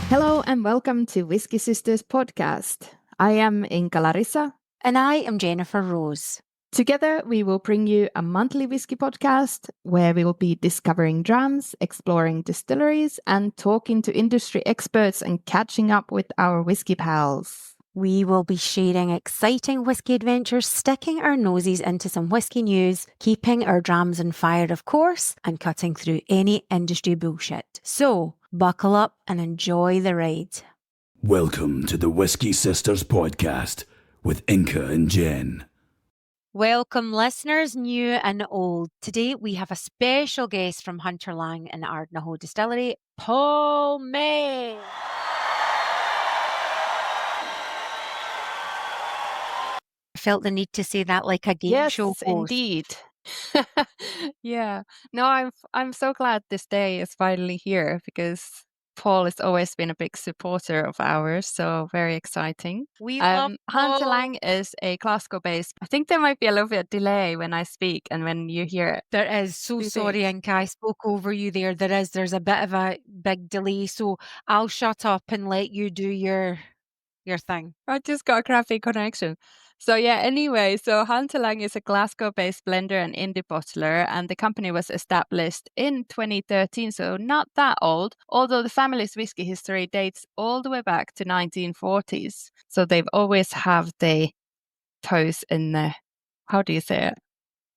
Hello and welcome to Whisky Sisters podcast. I am Inka. And I am Jennifer Rose. Together we will bring you a monthly whiskey podcast where we will be discovering drams, exploring distilleries, and talking to industry experts and catching up with our whiskey pals. We will be sharing exciting whiskey adventures, sticking our noses into some whiskey news, keeping our drams on fire, of course, and cutting through any industry bullshit. So, buckle up and enjoy the ride. Welcome to the Whisky Sisters podcast with Inka and Jen. Welcome, listeners, new and old. Today we have a special guest from Hunter Laing and Ardnahoe Distillery, Paul May. I felt the need to say that like a game show host. Yes, indeed. Yeah. No, I'm so glad this day is finally here because Paul has always been a big supporter of ours, so very exciting. We love Hunter Paul. Laing is a Glasgow-based. I think there might be a little bit of delay when I speak and when you hear it. There is. So sorry, Inka. I spoke over you there. There's a bit of a big delay, so I'll shut up and let you do your thing. I just got a crappy connection. So yeah, anyway, so Hunter Laing is a Glasgow-based blender and indie bottler, and the company was established in 2013, so not that old, although the family's whiskey history dates all the way back to 1940s. So they've always have the toes in the, how do you say it?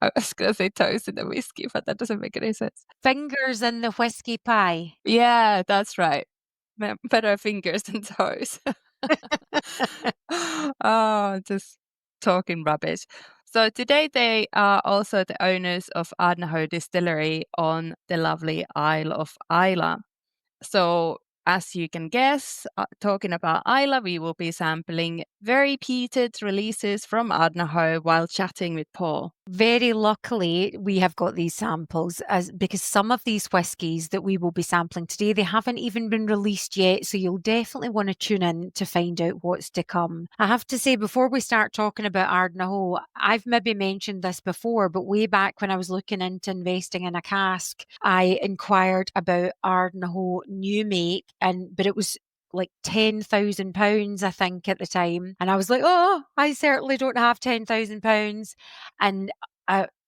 I was going to say toes in the whiskey, but that doesn't make any sense. Fingers in the whiskey pie. Yeah, that's right. Better fingers than toes. Oh, just talking rubbish. So today they are also the owners of Ardnahoe Distillery on the lovely Isle of Islay. So as you can guess, talking about Islay, we will be sampling very peated releases from Ardnahoe while chatting with Paul. Very luckily, we have got these samples because some of these whiskies that we will be sampling today, they haven't even been released yet. So you'll definitely want to tune in to find out what's to come. I have to say, before we start talking about Ardnahoe, I've maybe mentioned this before, but way back when I was looking into investing in a cask, I inquired about Ardnahoe new make, but it was like £10,000, I think, at the time. And I was like, oh, I certainly don't have £10,000. And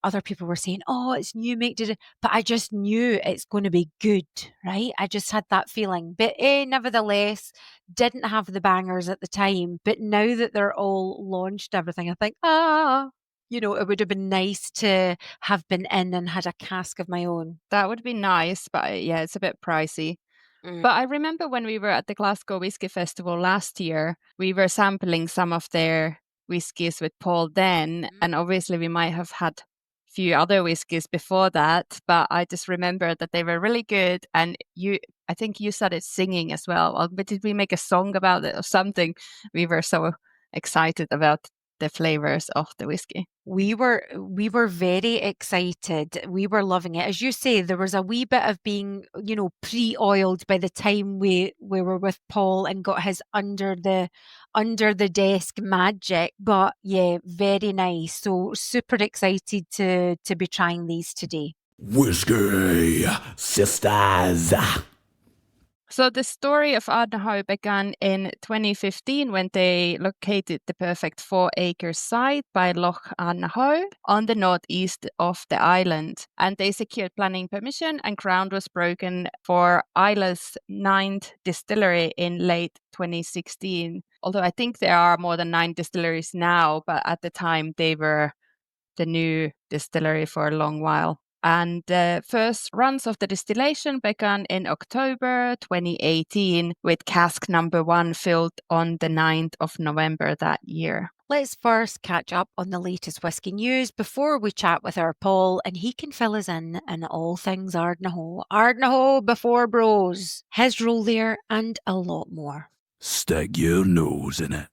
other people were saying, oh, it's new make, but I just knew it's going to be good, right? I just had that feeling. But nevertheless, didn't have the bangers at the time. But now that they're all launched, everything, I think, it would have been nice to have been in and had a cask of my own. That would be nice, but yeah, it's a bit pricey. But I remember when we were at the Glasgow Whisky Festival last year, we were sampling some of their whiskies with Paul then. And obviously we might have had a few other whiskies before that, but I just remember that they were really good. And I think you started singing as well. But did we make a song about it or something? We were so excited about the flavors of the whiskey. We were very excited. We were loving it. As you say, there was a wee bit of being, pre-oiled by the time we were with Paul and got his under the desk magic. But yeah, very nice. So super excited to be trying these today. Whisky Sisters. So the story of Ardnahoe began in 2015 when they located the perfect 4-acre site by Loch Ardnahoe on the northeast of the island. And they secured planning permission and ground was broken for Islay's 9th distillery in late 2016. Although I think there are more than 9 distilleries now, but at the time they were the new distillery for a long while. And the first runs of the distillation began in October 2018 with cask number 1 filled on the 9th of November that year. Let's first catch up on the latest whiskey news before we chat with our Paul and he can fill us in on all things Ardnahoe. Ardnahoe before bros, his role there and a lot more. Stick your nose in it.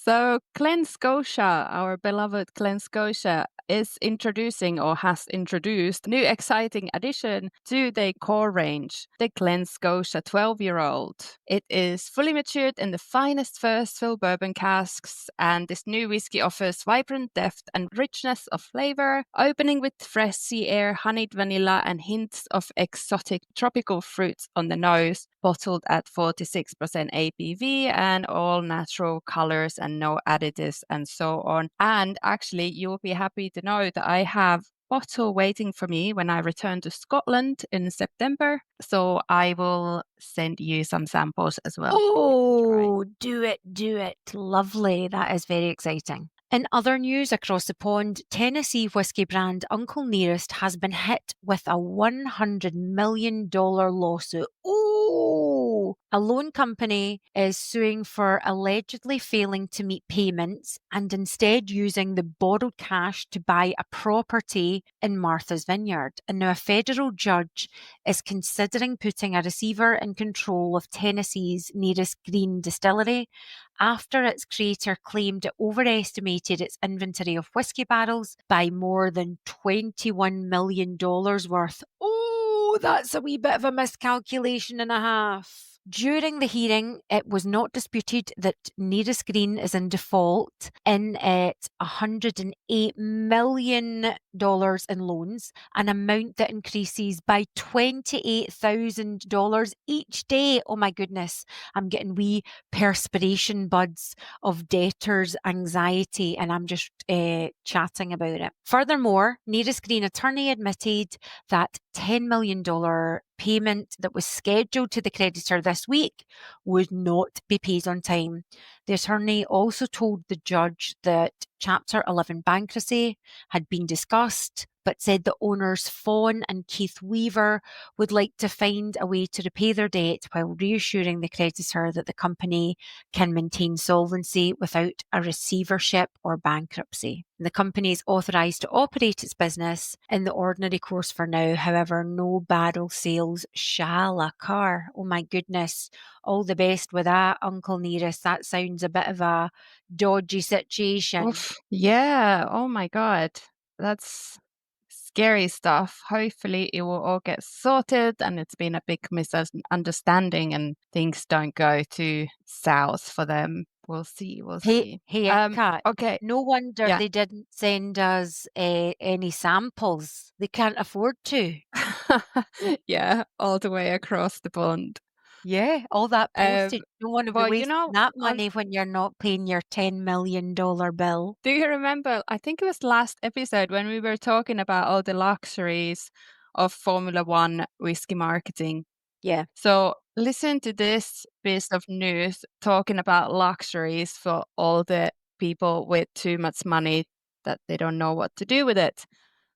So Glen Scotia, our beloved Glen Scotia, is introducing or has introduced new exciting addition to their core range, the Glen Scotia 12-year-old. It is fully matured in the finest first fill bourbon casks, and this new whiskey offers vibrant depth and richness of flavor, opening with fresh sea air, honeyed vanilla, and hints of exotic tropical fruits on the nose, bottled at 46% ABV and all natural colors and no additives and so on. And actually, you'll be happy to know that I have bottle waiting for me when I return to Scotland in September. So I will send you some samples as well. Oh, do it. Lovely. That is very exciting. In other news across the pond, Tennessee whiskey brand Uncle Nearest has been hit with a $100 million lawsuit. Oh! A loan company is suing for allegedly failing to meet payments and instead using the borrowed cash to buy a property in Martha's Vineyard. And now a federal judge is considering putting a receiver in control of Tennessee's Nearest Green Distillery after its creator claimed it overestimated its inventory of whiskey barrels by more than $21 million worth. Oh, that's a wee bit of a miscalculation and a half. During the hearing, it was not disputed that Nearest Green is in default in its $108 million in loans, an amount that increases by $28,000 each day. Oh my goodness, I'm getting wee perspiration buds of debtors' anxiety, and I'm just chatting about it. Furthermore, Nearest Green attorney admitted that $10 million payment that was scheduled to the creditor this week would not be paid on time. The attorney also told the judge that Chapter 11 bankruptcy had been discussed, but said the owners Fawn and Keith Weaver would like to find a way to repay their debt while reassuring the creditor that the company can maintain solvency without a receivership or bankruptcy. The company is authorised to operate its business in the ordinary course for now. However, no barrel sales shall occur. Oh my goodness. All the best with that, Uncle Nearest. That sounds a bit of a dodgy situation. Oof. Yeah. Oh my God. That's scary stuff. Hopefully it will all get sorted and it's been a big misunderstanding and things don't go too south for them. We'll see. Hey, Inka, okay. no wonder Yeah. they didn't send us any samples. They can't afford to. Yeah, all the way across the pond. Yeah, all that postage. You don't want to be well, wasting that money when you're not paying your $10 million bill. Do you remember, I think it was last episode when we were talking about all the luxuries of Formula One whiskey marketing? Yeah. So listen to this piece of news talking about luxuries for all the people with too much money that they don't know what to do with it.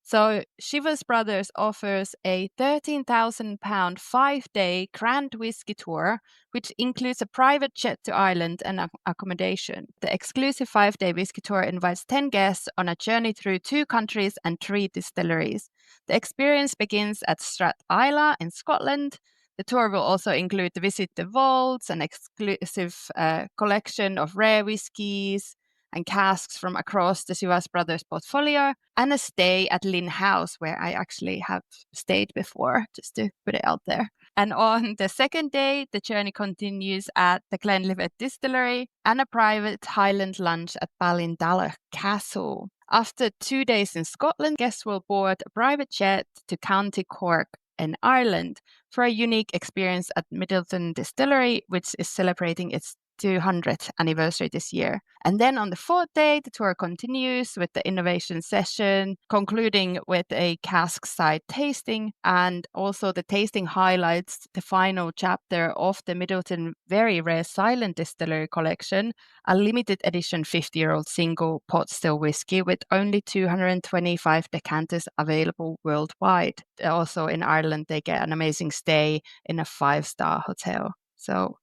So Chivas Brothers offers a £13,000 5-day grand whiskey tour, which includes a private jet to Ireland and accommodation. The exclusive 5-day whiskey tour invites 10 guests on a journey through 2 countries and 3 distilleries. The experience begins at Islay in Scotland. The tour will also include the visit the vaults, an exclusive collection of rare whiskies and casks from across the Chivas Brothers portfolio, and a stay at Lynn House, where I actually have stayed before, just to put it out there. And on the second day, the journey continues at the Glenlivet Distillery and a private Highland lunch at Ballindalloch Castle. After 2 days in Scotland, guests will board a private jet to County Cork in Ireland for a unique experience at Middleton Distillery, which is celebrating its 200th anniversary this year. And then on the 4th day, the tour continues with the innovation session, concluding with a cask side tasting. And also the tasting highlights the final chapter of the Middleton Very Rare Silent Distillery collection, a limited edition 50-year-old single pot still whiskey with only 225 decanters available worldwide. Also in Ireland, they get an amazing stay in a 5-star hotel. So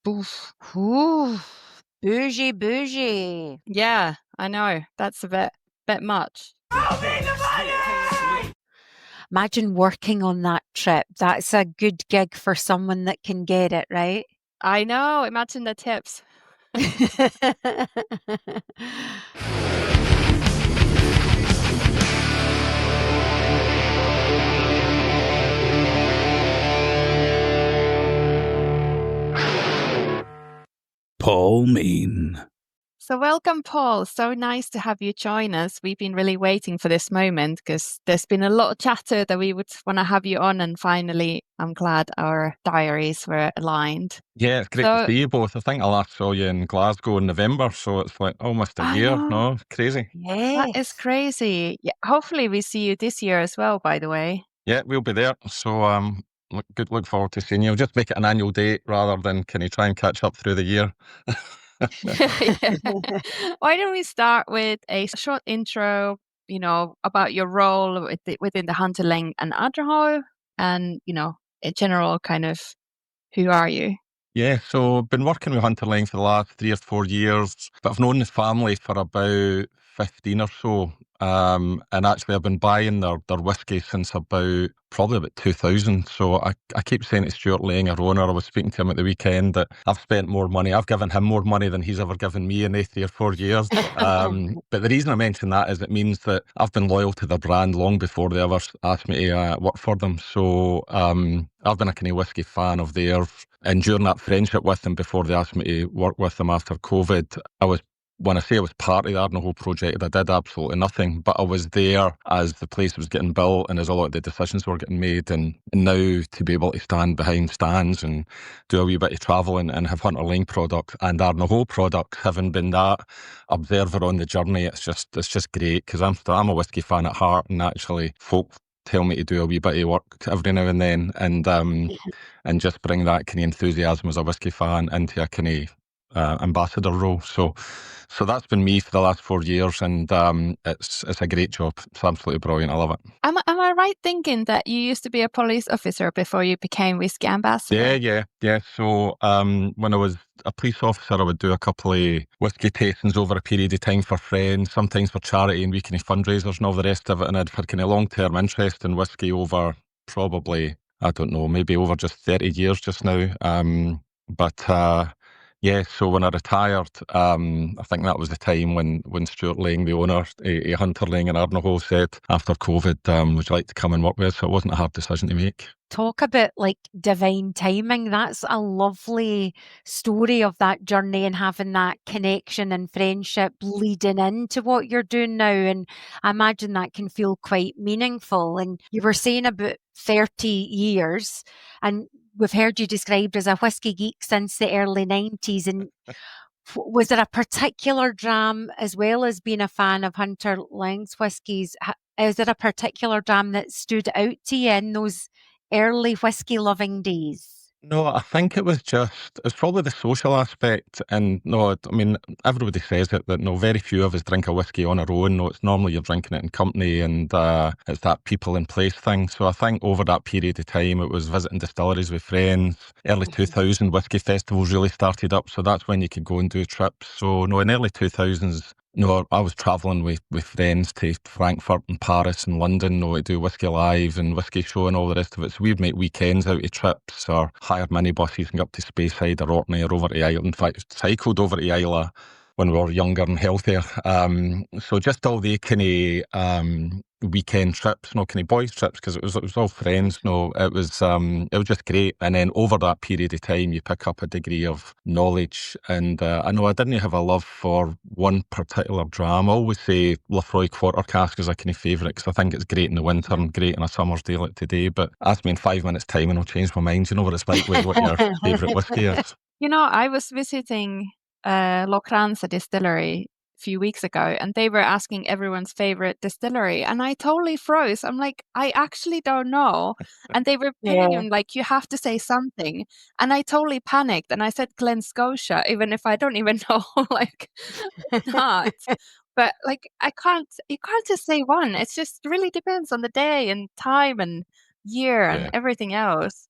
Oof. Ooh, bougie. Yeah, I know. That's a bit much. Imagine working on that trip. That's a good gig for someone that can get it, right? I know. Imagine the tips. Paul Mean. So welcome, Paul. So nice to have you join us. We've been really waiting for this moment because there's been a lot of chatter that we would want to have you on, and finally, I'm glad our diaries were aligned. Yeah, it's great to see you both. I think I last saw you in Glasgow in November, so it's like almost a year. No, crazy. That is crazy. Yeah, hopefully we see you this year as well, by the way. Yeah, we'll be there. So look forward to seeing you. We'll just make it an annual date rather than can you try and catch up through the year. Why don't we start with a short intro, about your role within the Hunter Laing and Ardnahoe, and, in general, kind of, who are you? Yeah, so I've been working with Hunter Laing for the last 3 or 4 years, but I've known the family for about 15 or so. And actually I've been buying their whiskey since probably about 2000. So I keep saying to Stuart Laing, our owner, I was speaking to him at the weekend, that I've spent more money. I've given him more money than he's ever given me in the 3 or 4 years. But the reason I mention that is it means that I've been loyal to their brand long before they ever asked me to work for them. So I've been a kind of whiskey fan of theirs. And during that friendship with them, before they asked me to work with them after COVID, when I say I was part of the Ardnahoe project, I did absolutely nothing, but I was there as the place was getting built and as a lot of the decisions were getting made. And now to be able to stand behind stands and do a wee bit of travelling and have Hunter Laing products and Ardnahoe products, having been that observer on the journey, it's just great, because I'm a whiskey fan at heart, and actually folk tell me to do a wee bit of work every now and then, and just bring that kind of enthusiasm as a whiskey fan into a kind of ambassador role. So that's been me for the last 4 years, and it's a great job. It's absolutely brilliant. I love it. Am I right thinking that you used to be a police officer before you became whiskey ambassador? Yeah. So when I was a police officer, I would do a couple of whiskey tastings over a period of time for friends, sometimes for charity and weekend fundraisers and all the rest of it. And I'd had kind of long-term interest in whiskey over probably, I don't know, maybe over just 30 years just now. Yeah, so when I retired, I think that was the time when Stuart Laing, the owner, Hunter Laing in Ardnahoe, said, after COVID, would you like to come and work with us? So it wasn't a hard decision to make. Talk about like divine timing. That's a lovely story of that journey and having that connection and friendship leading into what you're doing now. And I imagine that can feel quite meaningful. And you were saying about 30 years, and we've heard you described as a whiskey geek since the early 90s. And was there a particular dram, as well as being a fan of Hunter Laing's whiskies? Is there a particular dram that stood out to you in those early whiskey loving days? No, I think it's probably the social aspect. And no, I mean, everybody says it, that no, very few of us drink a whiskey on our own. No, it's normally you're drinking it in company, and it's that people in place thing. So I think over that period of time, it was visiting distilleries with friends. Early 2000 whiskey festivals really started up. So that's when you could go and do trips. So no, in early 2000s, no, I was travelling with friends to Frankfurt and Paris and London, to do Whiskey Live and Whiskey Show and all the rest of it. So we'd make weekends out of trips or hire minibuses and go up to Speyside or Orkney or over to Islay. In fact, cycled over to Islay when we were younger and healthier. So just all the kind of weekend trips, kind of boys trips, because it was all friends. It was just great. And then over that period of time, you pick up a degree of knowledge. And I know I didn't have a love for one particular dram. I always say Lafroy Quarter Cask is a kind of favourite, because I think it's great in the winter and great on a summer's day like today. But ask me in 5 minutes' time and I'll change my mind. You know what it's like with what your favourite whiskey is. I was visiting Ardnahoe Distillery a few weeks ago, and they were asking everyone's favorite distillery, and I totally froze. I'm like, I actually don't know. And they were being like, you have to say something. And I totally panicked, and I said Glen Scotia, even if I don't even know, like, not. But like, you can't just say one. It's just really depends on the day and time and year and everything else.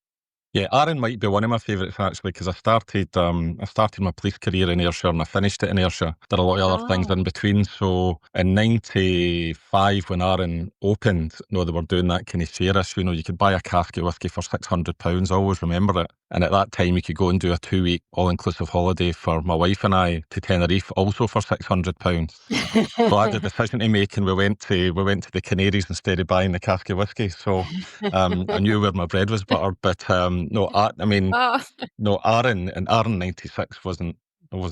Yeah, Arran might be one of my favourites actually, because I started my police career in Ayrshire and I finished it in Ayrshire. Did a lot of other things in between. So in '95, when Arran opened, they were doing that kind of share issue. You could buy a cask of whiskey for £600. I always remember it. And at that time, you could go and do a 2-week all-inclusive holiday for my wife and I to Tenerife, also for £600. So I had a decision to make, and we went to the Canaries instead of buying the cask of whiskey. So I knew where my bread was buttered. But no, no, Arran '96 wasn't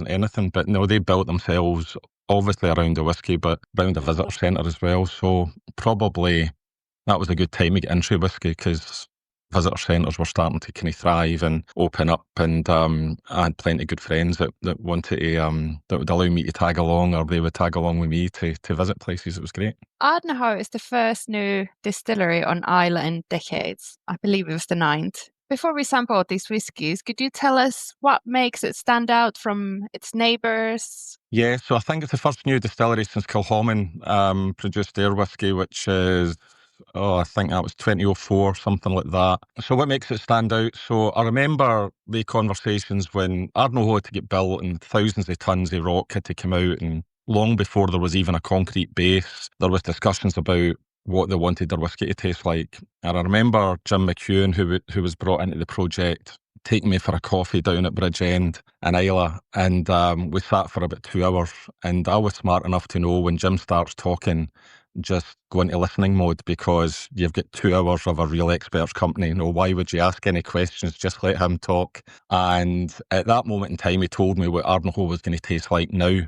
anything. But no, they built themselves obviously around the whiskey, but around the visitor centre as well. So probably that was a good time to get into whiskey, because visitor centres were starting to kind of thrive and open up, and I had plenty of good friends that wanted to that would allow me to tag along, or they would tag along with me to visit places. It was great. Ardnahoe is the first new distillery on Islay in decades. I believe it was the 9th. Before we sample these whiskies, could you tell us what makes it stand out from its neighbours? Yeah, so I think it's the first new distillery since Kilchoman produced their whiskey, which is, I think that was 2004, something like that. So what makes it stand out? So I remember the conversations when Ardnahoe had to get built and thousands of tons of rock had to come out, and long before there was even a concrete base, there was discussions about what they wanted their whiskey to taste like. And I remember Jim McEwen, who was brought into the project, taking me for a coffee down at Bridgend in Islay, and we sat for about 2 hours. And I was smart enough to know when Jim starts talking, just go into listening mode, because you've got 2 hours of a real expert's company. Why would you ask any questions? Just let him talk. And at that moment in time, he told me what Arndahoe was going to taste like now.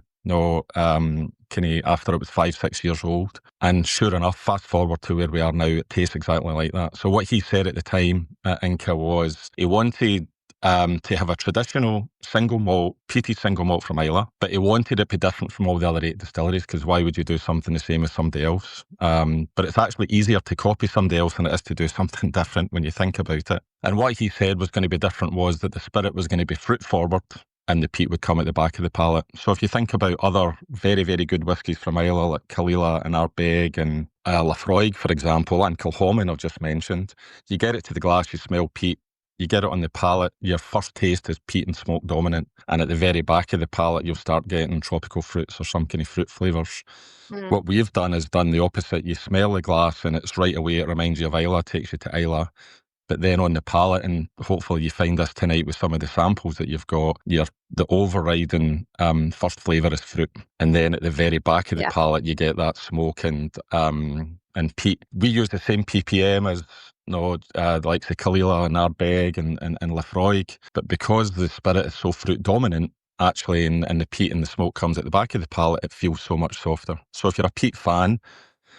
Kind of after it was 5-6 years old. And sure enough, fast forward to where we are now, it tastes exactly like that. So what he said at the time at Inka was he wanted to have a traditional single malt, peated single malt from Islay, but he wanted it to be different from all the other 8 distilleries, because why would you do something the same as somebody else? But it's actually easier to copy somebody else than it is to do something different when you think about it. And what he said was going to be different was that the spirit was going to be fruit forward, and the peat would come at the back of the palate. So if you think about other very, very good whiskies from Islay, like Cailleach and Ardbeg and Laphroaig, for example, and Kilchoman I've just mentioned, you get it to the glass, you smell peat. You get it on the palate, your first taste is peat and smoke dominant, and at the very back of the palate, you'll start getting tropical fruits or some kind of fruit flavours. What we've done is done the opposite. You smell the glass and it's right away, it reminds you of Islay, takes you to Islay. But then on the palate, and hopefully you find this tonight with some of the samples that you've got, the overriding first flavour is fruit. And then at the very back of the palate, you get that smoke and peat. We use the same ppm as the likes of Cailleach and Ardbeg and Laphroaig. But because the spirit is so fruit dominant, actually, and the peat and the smoke comes at the back of the palate, it feels so much softer. So if you're a peat fan,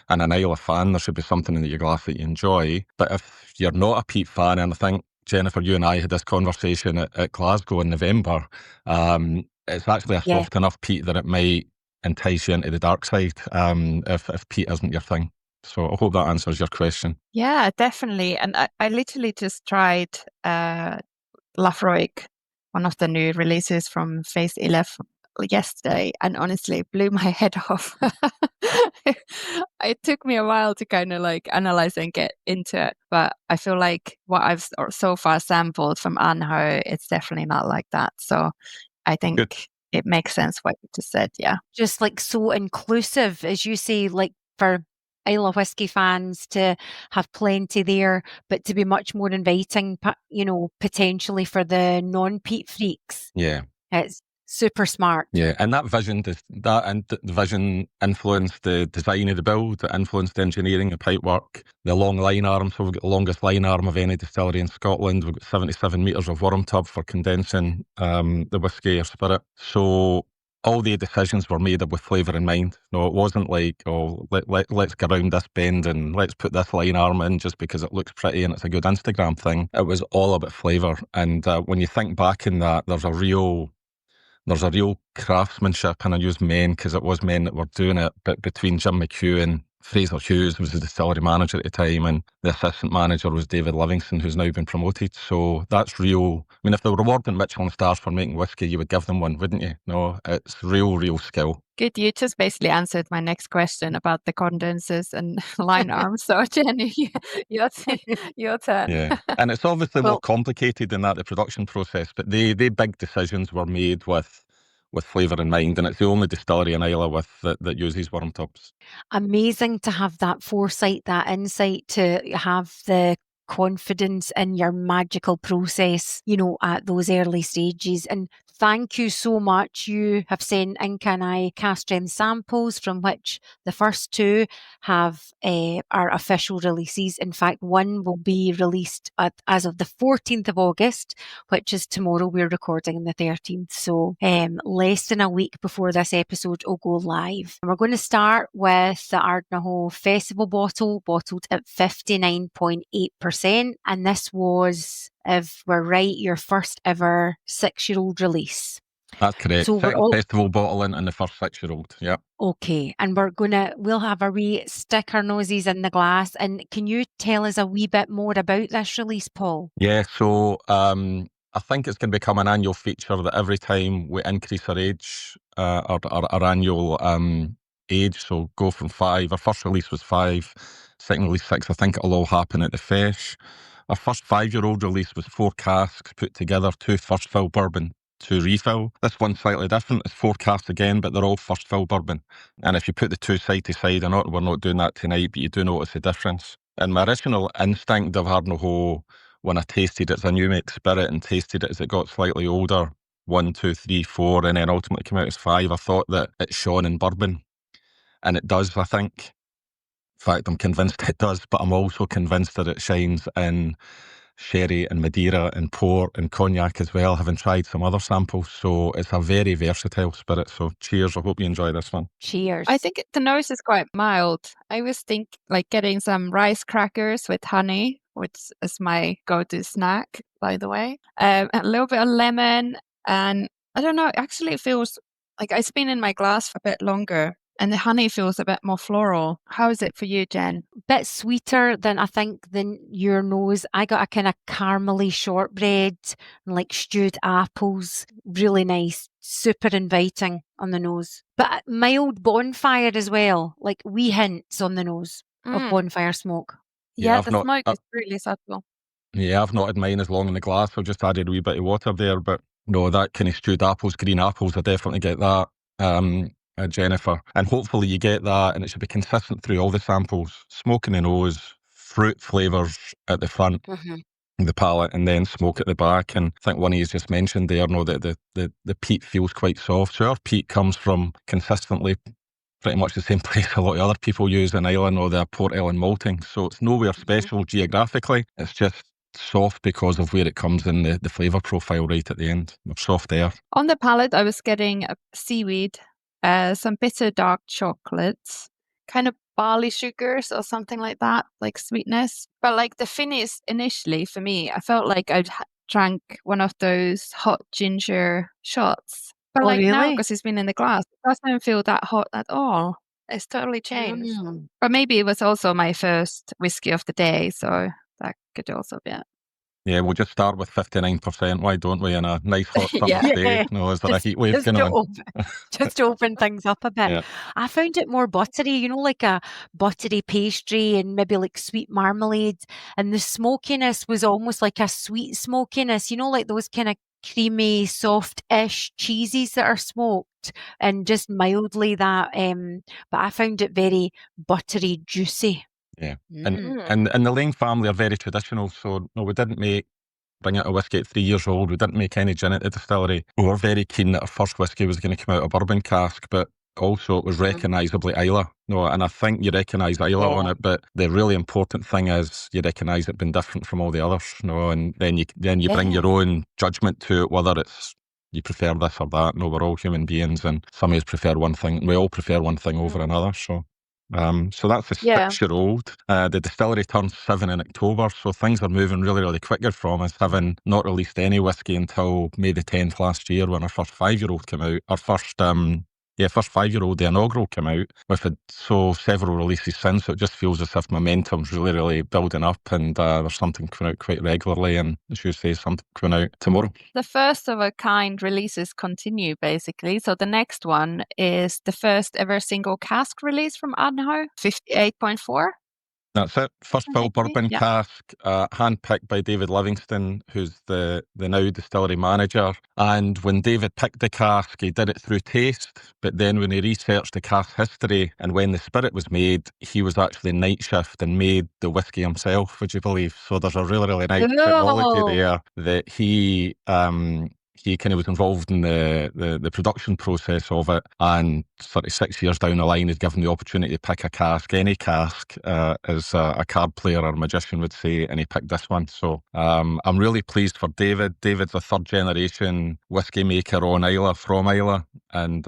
and an Islay fan, there should be something in your glass that you enjoy. But if you're not a peat fan, and I think, Jennifer, you and I had this conversation at Glasgow in November, it's actually a soft enough peat that it might entice you into the dark side if peat isn't your thing. So I hope that answers your question. Yeah, definitely. And I literally just tried Laphroaig, one of the new releases from Phase 11, yesterday, and honestly blew my head off. It took me a while to kind of like analyze and get into it, but I feel like what I've so far sampled from Arndahoe, it's definitely not like that. So I think it makes sense what you just said. Yeah, just like so inclusive, as you say, like for Islay whiskey fans to have plenty there, but to be much more inviting, potentially for the non-peat freaks. Yeah, it's super smart. Yeah, and that vision, the vision influenced the design of the build, it influenced the engineering, the pipework, the long line arm. So we've got the longest line arm of any distillery in Scotland. We've got 77 metres of worm tub for condensing the whiskey or spirit. So all the decisions were made with flavour in mind. No, it wasn't like, let's get around this bend and let's put this line arm in just because it looks pretty and it's a good Instagram thing. It was all about flavour. And when you think back in that, there's a real craftsmanship, and I use men because it was men that were doing it, but between Jim McEwen Fraser Hughes was the distillery manager at the time, and the assistant manager was David Livingston, who's now been promoted. So that's real. I mean, if they were rewarding Michelin stars for making whiskey, you would give them one, wouldn't you? No, it's real skill. Good. You just basically answered my next question about the condensers and line arms. So, Jenny, your turn. Yeah, and it's obviously more complicated than that, the production process, but they big decisions were made with flavour in mind, and it's the only distillery in Islay that uses worm tubs. Amazing to have that foresight, that insight, to have the confidence in your magical process, at those early stages. And thank you so much. You have sent Inka and I cask strength samples, from which the first two have our official releases. In fact, one will be released as of the 14th of August, which is tomorrow. We're recording on the 13th. So less than a week before this episode will go live. And we're going to start with the Ardnahoe Festival bottle, bottled at 59.8%. And this was, if we're right, your first ever 6-year-old release. That's correct. So festival bottling and the first 6-year-old. Yeah. Okay. And we'll have a wee stick our noses in the glass. And can you tell us a wee bit more about this release, Paul? Yeah. So I think it's going to become an annual feature that every time we increase our age, our annual age, so go from 5. Our first release was 5, second release 6. I think it'll all happen at the Fesh. Our first 5-year-old release was 4 casks put together, 2 first fill bourbon, 2 refill. This one's slightly different. It's 4 casks again, but they're all first fill bourbon. And if you put the 2 side to side, we're not doing that tonight, but you do notice the difference. And my original instinct of Arndahoe, when I tasted it as a new make spirit and tasted it as it got slightly older, 1, 2, 3, 4, and then ultimately came out as 5, I thought that it shone in bourbon. And it does, I think. In fact, I'm convinced it does, but I'm also convinced that it shines in sherry and Madeira and port and cognac as well, having tried some other samples. So it's a very versatile spirit. So cheers. I hope you enjoy this one. Cheers. I think the nose is quite mild. I always think like getting some rice crackers with honey, which is my go-to snack, by the way. A little bit of lemon, and I don't know, actually it feels like it's been in my glass for a bit longer. And the honey feels a bit more floral. How is it for you, Jen? Bit sweeter than your nose. I got a kind of caramely shortbread and like stewed apples. Really nice. Super inviting on the nose. But mild bonfire as well. Like wee hints on the nose of bonfire smoke. Yeah, the smoke is really subtle. Yeah, I've not had mine as long in the glass. I've just added a wee bit of water there. But no, that kind of stewed apples, green apples, I definitely get that. Jennifer, and hopefully you get that, and it should be consistent through all the samples. Smoke in the nose, fruit flavours at the front, the palate, and then smoke at the back. And I think one of you just mentioned there, that the peat feels quite soft. So our peat comes from consistently pretty much the same place a lot of other people use in Ireland, or their Port Ellen malting. So it's nowhere special geographically. It's just soft because of where it comes in the flavour profile right at the end. Soft air. On the palate, I was getting a seaweed, some bitter dark chocolates, kind of barley sugars or something like that, like sweetness. But like the finish initially for me, I felt like I'd drank one of those hot ginger shots. But now, because it's been in the glass, it doesn't feel that hot at all. It's totally changed. But maybe it was also my first whiskey of the day, so that could also be it. Yeah, we'll just start with 59%. Why don't we? In a nice hot summer day. No, is there a heat wave going on? Just to open things up a bit. Yeah. I found it more buttery, like a buttery pastry and maybe like sweet marmalade. And the smokiness was almost like a sweet smokiness, like those kind of creamy, soft-ish cheeses that are smoked, and just mildly that. But I found it very buttery, juicy. Yeah, and the Laing family are very traditional, so no, we didn't bring out a whiskey at 3 years old. We didn't make any gin at the distillery. We were very keen that our first whiskey was going to come out of bourbon cask, but also it was recognisably Islay. No, and I think you recognise Islay on it, but the really important thing is you recognise it being different from all the others. No, and then you bring your own judgment to it, whether it's you prefer this or that. No, we're all human beings, and some of us prefer one thing. We all prefer one thing over another. So that's a 6-year-old. The distillery turns 7 in October, so things are moving really, really quicker from us, having not released any whiskey until May the 10th last year when our first 5-year-old came out. Our first first 5-year-old, the inaugural came out. We've had several releases since, so it just feels as if momentum's really, really building up, and there's something coming out quite regularly, and as you say, something coming out tomorrow. The first of a kind releases continue, basically. So the next one is the first ever single cask release from Ardnahoe, 58.4. That's it. First fill Maybe, bourbon yeah. cask, hand-picked by David Livingston, who's the now distillery manager. And when David picked the cask, he did it through taste. But then when he researched the cask history and when the spirit was made, he was actually night shift and made the whiskey himself, would you believe? So there's a really, really nice chronology there that he kind of was involved in the production process of it, and 36 years down the line is given the opportunity to pick a cask, any cask, as a card player or a magician would say, and he picked this one. So I'm really pleased for David. David's a third generation whiskey maker on Islay, from Islay, and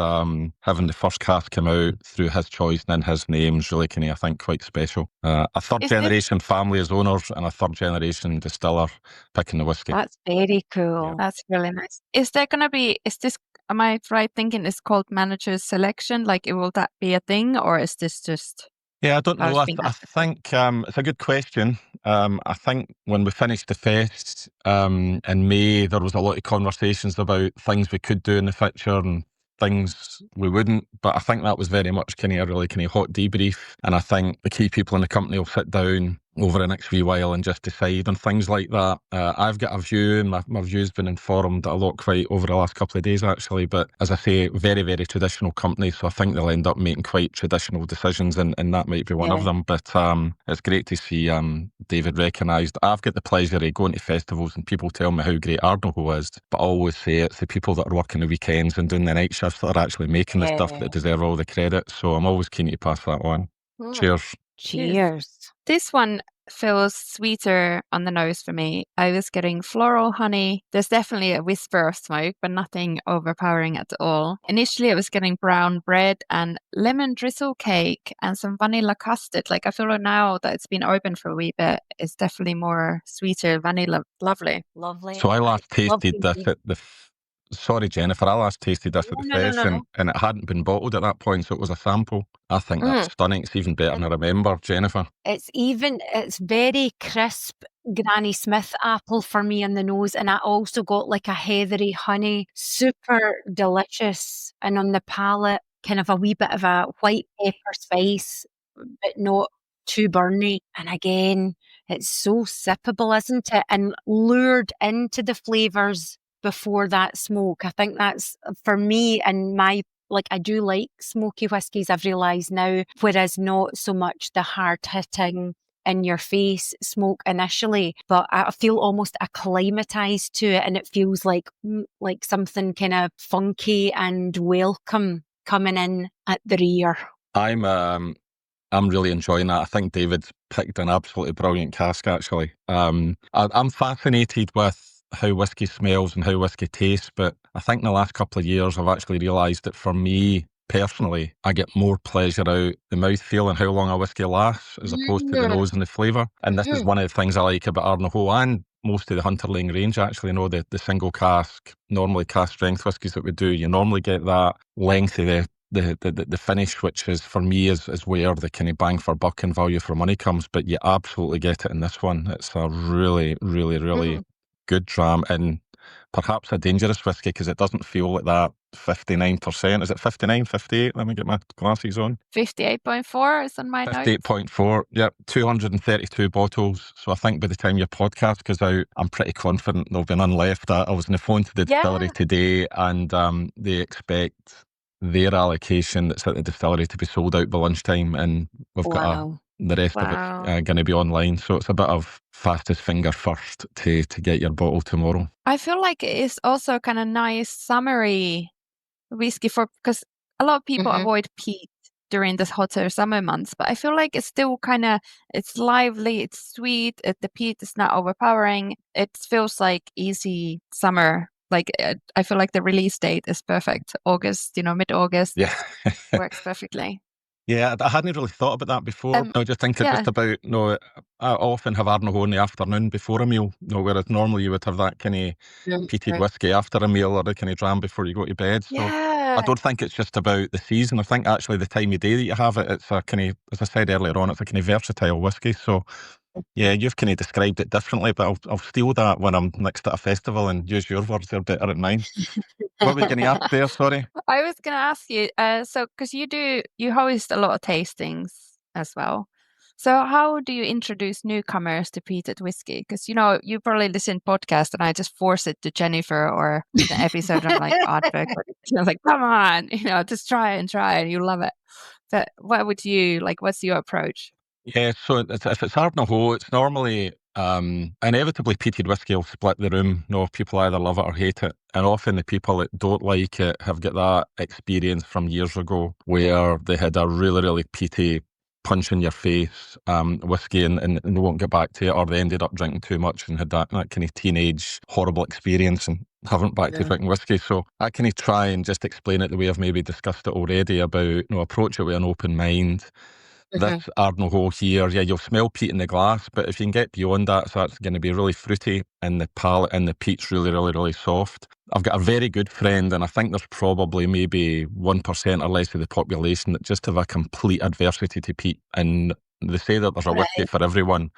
having the first cask come out through his choice and in his name is really I think quite special. A third generation family as owners and a third generation distiller picking the whiskey. That's very cool. Yeah. That's really nice. Is this, am I right thinking it's called manager's selection? Like, will that be a thing, or is this just... Yeah, I don't know. I think it's a good question. I think when we finished the fest in May, there was a lot of conversations about things we could do in the future and things we wouldn't, but I think that was very much a really hot debrief, and I think the key people in the company will sit down over the next wee while and just decide on things like that. I've got a view, and my view's been informed a lot quite over the last couple of days actually, but as I say, very, very traditional company, so I think they'll end up making quite traditional decisions, and that might be one of them. But it's great to see David recognised. I've got the pleasure of going to festivals and people tell me how great Arndahoe is, but I always say it's the people that are working the weekends and doing the night shifts that are actually making the stuff that deserve all the credit, so I'm always keen to pass that on. Cheers. Cheers. This one feels sweeter on the nose for me. I was getting floral honey. There's definitely a whisper of smoke, but nothing overpowering at all. Initially, I was getting brown bread and lemon drizzle cake and some vanilla custard. Like, I feel like now that it's been open for a wee bit, it's definitely more sweeter vanilla. Lovely. So I last tasted this at the... Sorry, Jennifer, I last tasted this at the fest, and it hadn't been bottled at that point, so it was a sample. I think that's stunning. It's even better than I remember, Jennifer. It's very crisp Granny Smith apple for me in the nose, and I also got like a heathery honey, super delicious, and on the palate, kind of a wee bit of a white pepper spice, but not too burny. And again, it's so sippable, isn't it? And lured into the flavours before that smoke. I think that's, for me, and my, like, I do like smoky whiskies, I've realised now, whereas not so much the hard-hitting, in-your-face smoke initially, but I feel almost acclimatised to it, and it feels like something kind of funky and welcome coming in at the rear. I'm really enjoying that. I think David's picked an absolutely brilliant cask, actually. I'm fascinated with how whiskey smells and how whiskey tastes, but I think in the last couple of years I've actually realised that for me personally, I get more pleasure out the mouthfeel and how long a whiskey lasts as opposed to the nose and the flavour. And this is one of the things I like about Ardnahoe and most of the Hunter Laing range, actually. The single cask, normally cask strength whiskies that we do, you normally get that length of the finish, which is, for me, is where the kind of bang for buck and value for money comes, but you absolutely get it in this one. It's a really, really, really good dram, and perhaps a dangerous whiskey because it doesn't feel like that 59%. Is it 59, 58? Let me get my glasses on. 58.4 is on my notes. 58.4, yep. 232 bottles. So I think by the time your podcast goes out, I'm pretty confident there'll be none left. I was on the phone to the distillery today, and they expect their allocation that's at the distillery to be sold out by lunchtime, and we've got the rest of it's going to be online, so it's a bit of fastest finger first to get your bottle tomorrow. I feel like it's also kind of nice summery whiskey because a lot of people avoid peat during this hotter summer months, but I feel like it's still it's lively, it's sweet, the peat is not overpowering, it feels like easy summer. Like, I feel like the release date is perfect. August, mid-August. Yeah. Works perfectly. Yeah, I hadn't really thought about that before. I was just thinking just about, I often have Arndahoe in the afternoon before a meal, whereas normally you would have that kind of peated whiskey after a meal or a kind of dram before you go to bed. So I don't think it's just about the season. I think actually the time of day that you have it, it's a kind of, as I said earlier on, it's a kind of versatile whiskey. So yeah, you've kind of described it differently, but I'll steal that when I'm next at a festival and use your words. They're better than mine. What were you going to ask there? Sorry. I was going to ask you, so because you host a lot of tastings as well. So how do you introduce newcomers to peated whiskey? Because, you probably listen to podcast and I just force it to Jennifer or the episode on like Ardbeg. I was like, come on, just try and you love it. But what would you, what's your approach? Yeah, so if it's Ardnahoe, it's normally inevitably peated whiskey will split the room. People either love it or hate it. And often the people that don't like it have got that experience from years ago where they had a really, really peaty, punch in your face whiskey and they won't get back to it, or they ended up drinking too much and had that kind of teenage horrible experience and haven't back to drinking whiskey. So I kind of try and just explain it the way I've maybe discussed it already about, approach it with an open mind. This Ardnahoe here, yeah, you'll smell peat in the glass, but if you can get beyond that, so it's going to be really fruity and the palate and the peat's really, really, really soft. I've got a very good friend, and I think there's probably maybe 1% or less of the population that just have a complete adversity to peat. And they say that there's a whiskey for everyone.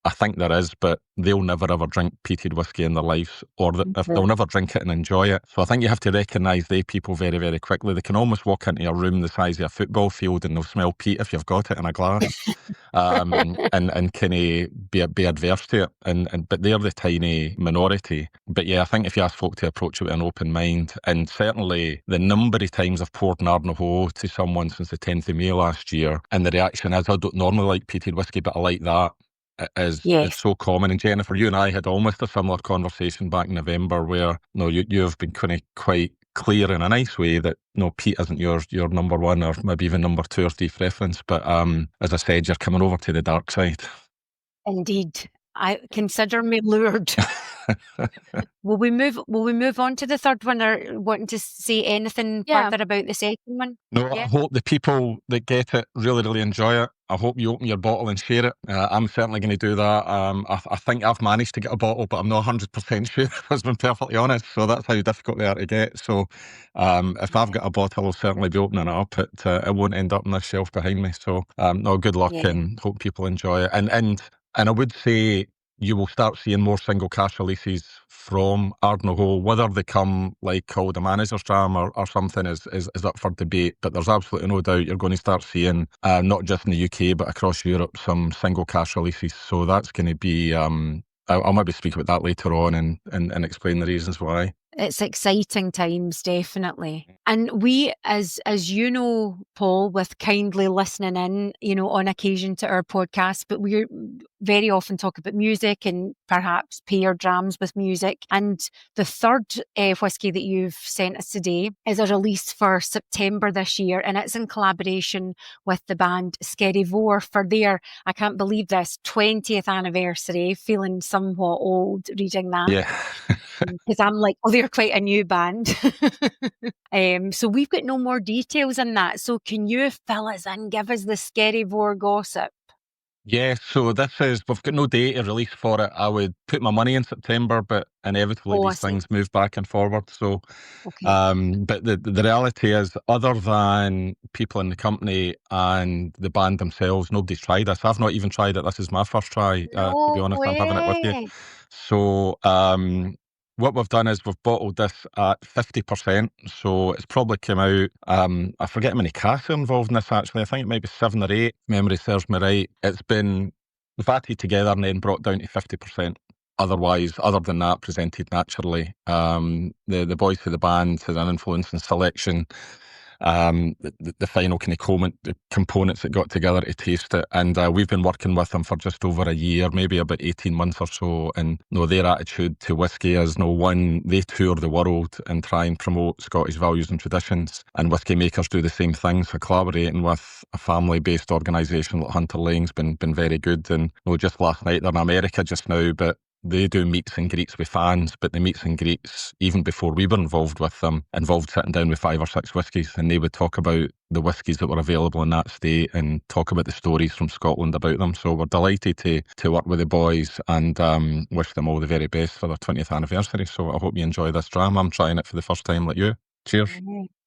I think there is, but they'll never ever drink peated whiskey in their lives, or if they'll never drink it and enjoy it. So I think you have to recognise they people very, very quickly. They can almost walk into a room the size of a football field and they'll smell peat if you've got it in a glass, and kind of be adverse to it. But they're the tiny minority. But yeah, I think if you ask folk to approach it with an open mind, and certainly the number of times I've poured an Ardnahoe to someone since the 10th of May last year, and the reaction is, I don't normally like peated whiskey, but I like that. Is so common. And Jennifer, you and I had almost a similar conversation back in November where you've been kind of quite clear in a nice way that peat isn't your number one or maybe even number two or three preference, but as I said, you're coming over to the dark side. Indeed. I consider me lured. Will we move on to the third one, or wanting to say anything further about the second one? No, I hope the people that get it really, really enjoy it. I hope you open your bottle and share it. I'm certainly going to do that. I think I've managed to get a bottle, but I'm not 100% sure, if I've been perfectly honest. So that's how difficult they are to get. So if I've got a bottle, I'll certainly be opening it up. It won't end up on this shelf behind me. So good luck and hope people enjoy it. And I would say you will start seeing more single cask releases from Ardnahoe. Whether they come called a manager's dram or something is up for debate, but there's absolutely no doubt you're going to start seeing, not just in the UK, but across Europe, some single cask releases. So that's going to be, I'll maybe speak about that later on and explain the reasons why. It's exciting times, definitely. And we, as you know, Paul, with kindly listening in, on occasion to our podcast, but we very often talk about music and perhaps pair drams with music. And the third whiskey that you've sent us today is a release for September this year, and it's in collaboration with the band Scary Vor for their, I can't believe this, 20th anniversary. Feeling somewhat old reading that. Yeah. Because I'm like, they're quite a new band. So we've got no more details on that. So can you fill us in, give us the Scary Vor gossip? Yeah, so we've got no date of release for it. I would put my money in September, but inevitably these things move back and forward. So, but the reality is, other than people in the company and the band themselves, nobody's tried this. I've not even tried it. This is my first try, to be honest. I'm having it with you. So, what we've done is we've bottled this at 50%, so it's probably come out, I forget how many casks are involved in this actually, I think it might be 7 or 8, memory serves me right. It's been vatted together and then brought down to 50%. Otherwise, other than that, presented naturally. The boys of the band had an influence in selection. The final kind of components that got together to taste it, and we've been working with them for just over a year, maybe about 18 months or so, and their attitude to whiskey is one, they tour the world and try and promote Scottish values and traditions, and whiskey makers do the same thing. So collaborating with a family-based organisation like Hunter Laing's been very good, and just last night they're in America just now, but they do meets and greets with fans, but the meets and greets, even before we were involved with them, involved sitting down with 5 or 6 whiskies, and they would talk about the whiskies that were available in that state and talk about the stories from Scotland about them. So we're delighted to work with the boys and wish them all the very best for their 20th anniversary. So I hope you enjoy this dram. I'm trying it for the first time like you. Cheers.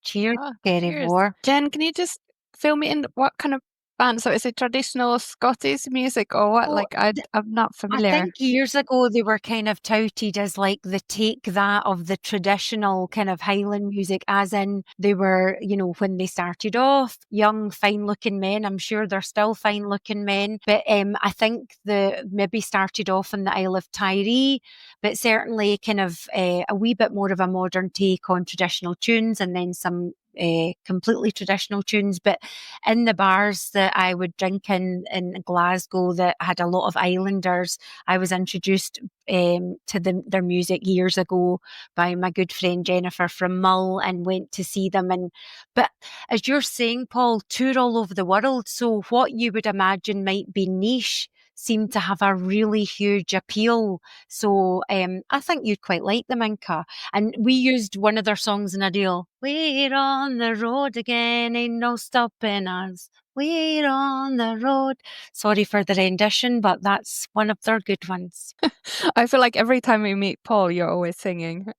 Cheers, Oh, Gary cheers. Moore. Jen, can you just fill me in what kind of band? So is it traditional Scottish music or what? Oh, Like I'm not I familiar. think years ago they were kind of touted as like the take that of the traditional kind of Highland music, as in they were, you know, when they started off, young, fine-looking men. I'm sure they're still fine-looking men, but I think the maybe started off in the Isle of Tiree, but certainly kind of a wee bit more of a modern take on traditional tunes, and then some completely traditional tunes. But in the bars that I would drink in Glasgow that had a lot of Islanders, I was introduced to their music years ago by my good friend Jennifer from Mull, and went to see them. But as you're saying, Paul, tour all over the world. So what you would imagine might be niche seem to have a really huge appeal. So I think you'd quite like them, Inka. And we used one of their songs in a deal. We're on the road again, ain't no stopping us. We're on the road. Sorry for the rendition, but that's one of their good ones. I feel like every time we meet Paul, you're always singing.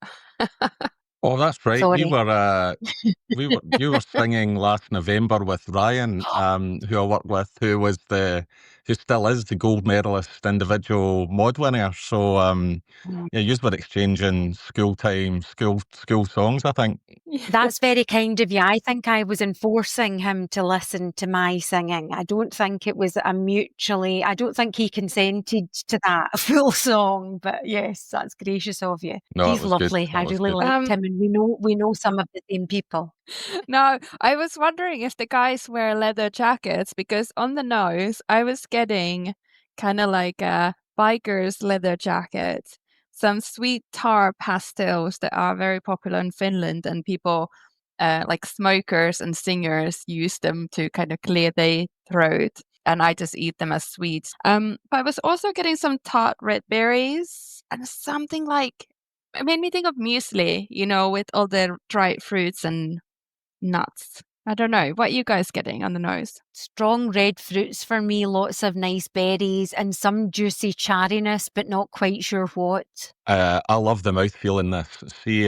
Oh, that's right. Sorry. You were singing last November with Ryan, who I work with, who still is the gold medalist individual mod winner. So, yeah, you were exchanging school songs, I think. That's very kind of you. I think I was enforcing him to listen to my singing. I don't think it was I don't think he consented to that full song, but yes, that's gracious of you. No, it He's was good. lovely. That I was really good. liked him, and we know some of the same people. No, I was wondering if the guys wear leather jackets, because on the nose, I was getting kind of like a biker's leather jacket, some sweet tar pastels that are very popular in Finland, and people like smokers and singers use them to kind of clear their throat, and I just eat them as sweets. But I was also getting some tart red berries and something like, it made me think of muesli, you know, with all the dried fruits and nuts. I don't know. What are you guys getting on the nose? Strong red fruits for me, lots of nice berries and some juicy chariness, but not quite sure what. I love the mouthfeel in this. See,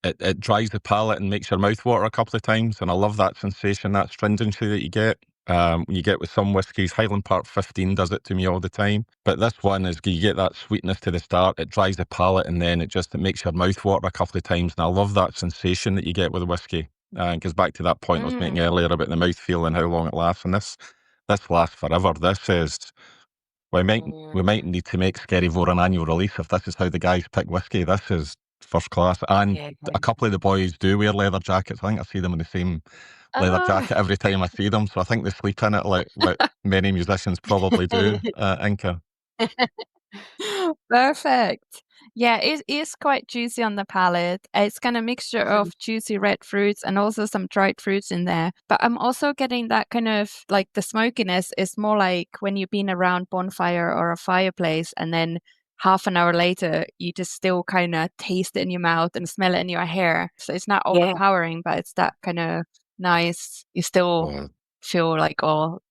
it dries the palate and makes your mouth water a couple of times, and I love that sensation, that stringency that you get. You get with some whiskies. Highland Park 15 does it to me all the time. But this one is, you get that sweetness to the start, it dries the palate, and then it makes your mouth water a couple of times. And I love that sensation that you get with the whiskey. It goes back to that point I was making earlier about the mouthfeel and how long it lasts. And this lasts forever. This is... We might need to make Skerryvore an annual release if this is how the guys pick whiskey. This is first class. And a couple of the boys do wear leather jackets. I think I see them in the same leather jacket every time I see them. So I think they sleep in it like many musicians probably do, Inka. Perfect. Yeah, it is quite juicy on the palate. It's kind of mixture of juicy red fruits and also some dried fruits in there. But I'm also getting that kind of like the smokiness is more like when you've been around bonfire or a fireplace, and then half an hour later you just still kind of taste it in your mouth and smell it in your hair. So it's not overpowering, but it's that kind of nice. You still feel like all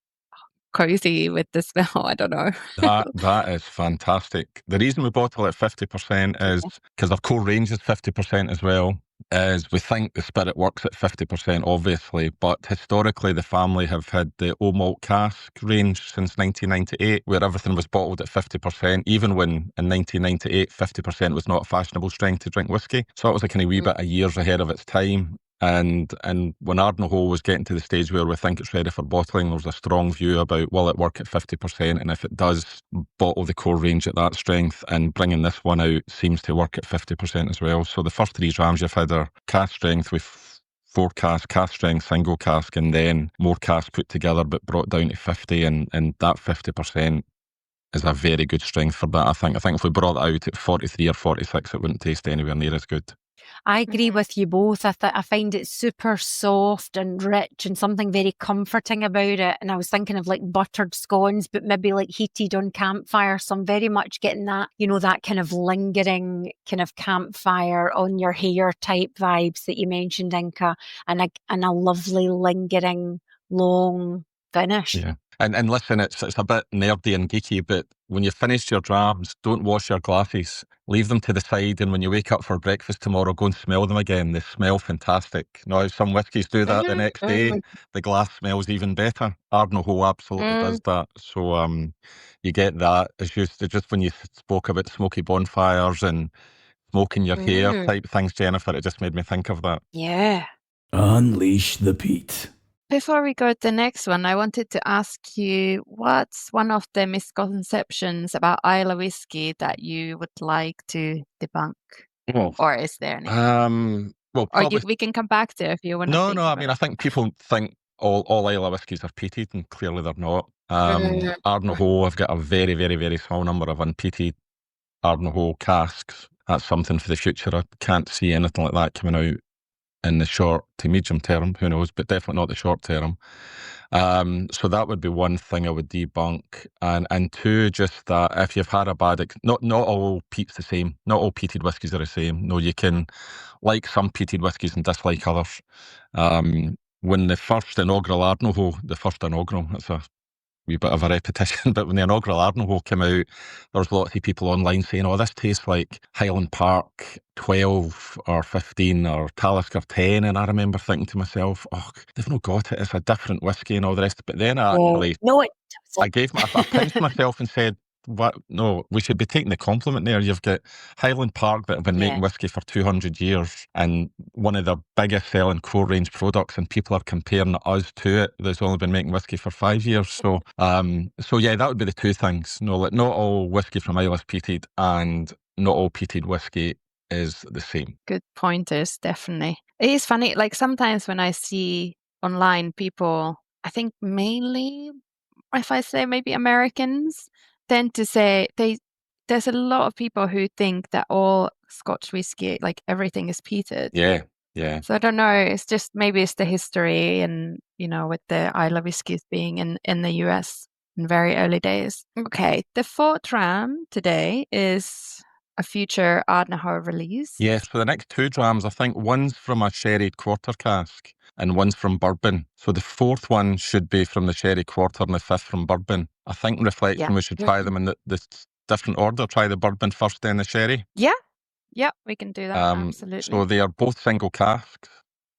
cozy with the smell. I don't know. That is fantastic. The reason we bottle at 50% is because our core range is 50% as well. Is we think the spirit works at 50%, obviously, but historically the family have had the old malt cask range since 1998, where everything was bottled at 50%, even when in 1998 50% was not a fashionable strength to drink whiskey. So it was a kind of wee bit of years ahead of its time. And when Ardnahoe was getting to the stage where we think it's ready for bottling, there was a strong view about, will it work at 50%? And if it does, bottle the core range at that strength, and bringing this one out seems to work at 50% as well. So the first three drams you've had are cask strength with 4 cask strength, single cask, and then more cask put together but brought down to 50, and that 50% is a very good strength for that. I think if we brought it out at 43 or 46, it wouldn't taste anywhere near as good. I agree with you both. I find it super soft and rich and something very comforting about it. And I was thinking of like buttered scones, but maybe like heated on campfire. So I'm very much getting that, you know, that kind of lingering kind of campfire on your hair type vibes that you mentioned, Inka, and a lovely lingering long finish. Yeah. And listen, it's a bit nerdy and geeky, but when you've finished your drams, don't wash your glasses. Leave them to the side, and when you wake up for breakfast tomorrow, go and smell them again. They smell fantastic. Now, some whiskies do that the next day. The glass smells even better. Ardnahoe absolutely does that. So you get that. It's just when you spoke about smoky bonfires and smoking your hair type things, Jennifer, it just made me think of that. Yeah. Unleash the peat. Before we go to the next one, I wanted to ask you, what's one of the misconceptions about Islay whiskey that you would like to debunk? Well, Or is there any? well, Or probably we can come back to if you want to no. think I about mean, it. I think people think all Islay whiskies are peated, and clearly they're not. Arndahoe, I've got a very, very, very small number of unpeated Ardnahoe casks. That's something for the future. I can't see anything like that coming out in the short to medium term. Who knows? But definitely not the short term. So that would be one thing I would debunk. And two, just that if you've had a bad, not all peat's the same. Not all peated whiskies are the same. No, you can like some peated whiskies and dislike others. When the first inaugural Ardnahoe, that's a wee bit of a repetition, but when the inaugural Arndahoe came out, there was lots of people online saying, oh, this tastes like Highland Park 12 or 15 or Talisker 10, and I remember thinking to myself, oh, they've not got it, it's a different whiskey and all the rest, but then I pinched myself and said, what? No, we should be taking the compliment there. You've got Highland Park that have been making whiskey for 200 years and one of the biggest selling core range products, and people are comparing us to it that's only been making whiskey for 5 years. So yeah, that would be the two things. No, like not all whiskey from Islay is peated, and not all peated whiskey is the same. Good pointers, definitely. It is funny, like sometimes when I see online people, I think mainly, if I say maybe Americans, tend to say there's a lot of people who think that all Scotch whiskey, like everything is peated. Yeah. So I don't know, it's just maybe it's the history and, with the Islay whiskies being in the US in very early days. Okay, the fourth dram today is a future Ardnahoe release. Yes, for the next two drams, I think one's from a sherried quarter cask and one's from bourbon. So the fourth one should be from the sherry quarter and the fifth from bourbon. I think reflecting we should try them in the different order. Try the bourbon first, then the sherry. Yeah, we can do that, absolutely. So they are both single casks.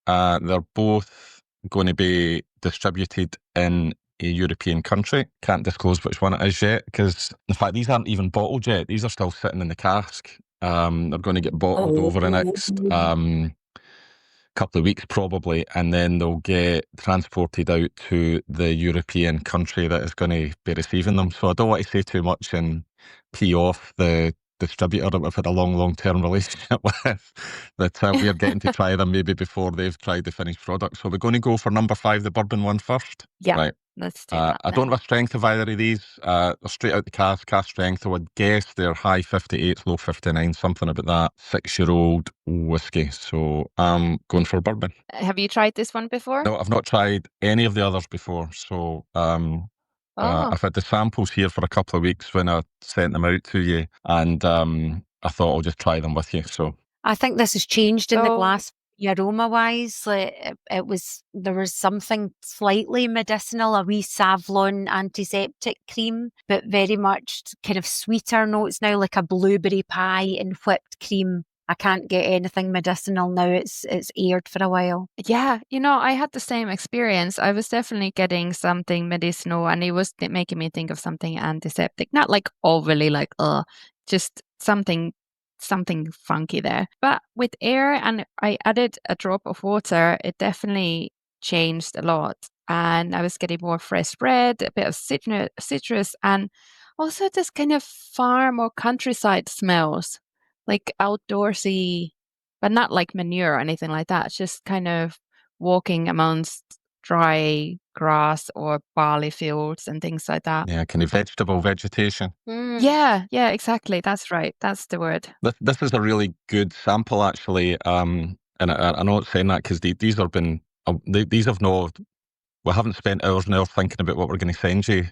They're both going to be distributed in a European country. Can't disclose which one it is yet, because in fact these aren't even bottled yet. These are still sitting in the cask. They're going to get bottled over the next couple of weeks probably, and then they'll get transported out to the European country that is going to be receiving them. So I don't want to say too much and pee off the distributor that we've had a long-term relationship with, that we're getting to try them maybe before they've tried the finished product. So we're going to go for number 5, the bourbon one first. Yeah, right. Let's do that. I don't have a strength of either of these. They're straight out the cask strength. I would guess they're high 58s, low 59, something about that. 6-year-old whiskey. So I'm going for bourbon. Have you tried this one before? No, I've not tried any of the others before. So I've had the samples here for a couple of weeks when I sent them out to you, and I thought I'll just try them with you. So I think this has changed in the glass aroma wise. Like there was something slightly medicinal, a wee Savlon antiseptic cream, but very much kind of sweeter notes now, like a blueberry pie and whipped cream. I can't get anything medicinal now. It's aired for a while. Yeah, I had the same experience. I was definitely getting something medicinal, and it was making me think of something antiseptic. Not like overly like, just something funky there. But with air, and I added a drop of water, it definitely changed a lot. And I was getting more fresh bread, a bit of citrus, and also this kind of farm or countryside smells. Like outdoorsy, but not like manure or anything like that. It's just kind of walking amongst dry grass or barley fields and things like that. Yeah, kind of vegetation. Yeah, exactly. That's right. That's the word. This is a really good sample, actually. And I'm not saying that because these have not. We haven't spent hours and hours thinking about what we're going to send you,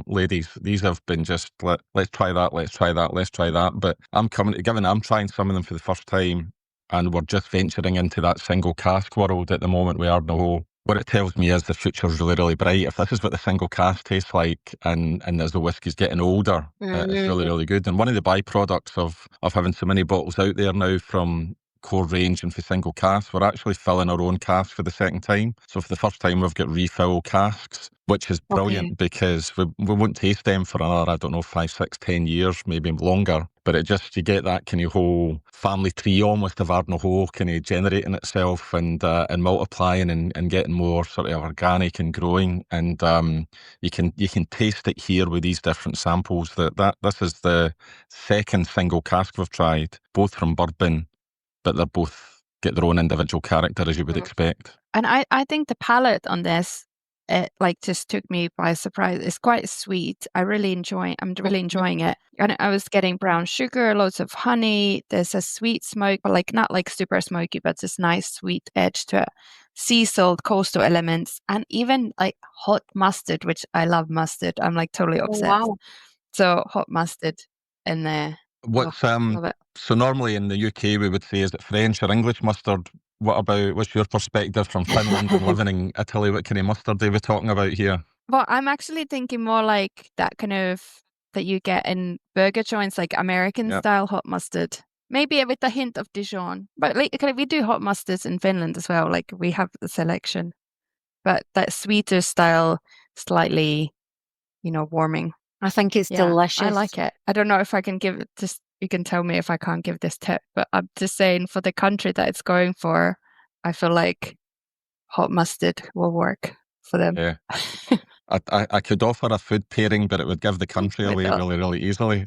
ladies. These have been just, let's try that, let's try that, let's try that. But I'm trying some of them for the first time, and we're just venturing into that single cask world at the moment with Ardnahoe. What it tells me is the future's really, really bright. If this is what the single cask tastes like, and as the whiskey's getting older, it's really, really good. And one of the byproducts of having so many bottles out there now from core range and for single casks, we're actually filling our own casks for the second time. So for the first time, we've got refill casks, which is brilliant because we won't taste them for another, I don't know, 5, 6, 10 years, maybe longer. But you get that kind of whole family tree almost of Ardnahoe kind of generating itself and multiplying and getting more sort of organic and growing. And you can taste it here with these different samples. That this is the second single cask we've tried, both from bourbon, but they're both get their own individual character, as you would expect. And I think the palate on this, it just took me by surprise. It's quite sweet. I'm really enjoying it. And I was getting brown sugar, loads of honey. There's a sweet smoke, but not like super smoky, but this nice sweet edge to it. Sea salt, coastal elements, and even like hot mustard, which I love mustard. I'm like totally obsessed. Wow. So hot mustard in there. What's love it. so normally in the UK we would say, is it French or English mustard? What's your perspective from Finland and living in Italy? What kind of mustard are we talking about here? Well, I'm actually thinking more like that kind of that you get in burger joints, like American style hot mustard. Maybe with a hint of Dijon. But we do hot mustards in Finland as well. Like we have the selection. But that sweeter style, slightly, warming. I think it's delicious. I like it. I don't know if I can give it just, you can tell me if I can't give this tip, but I'm just saying for the country that it's going for, I feel like hot mustard will work for them. Yeah. I could offer a food pairing, but it would give the country away really, really easily.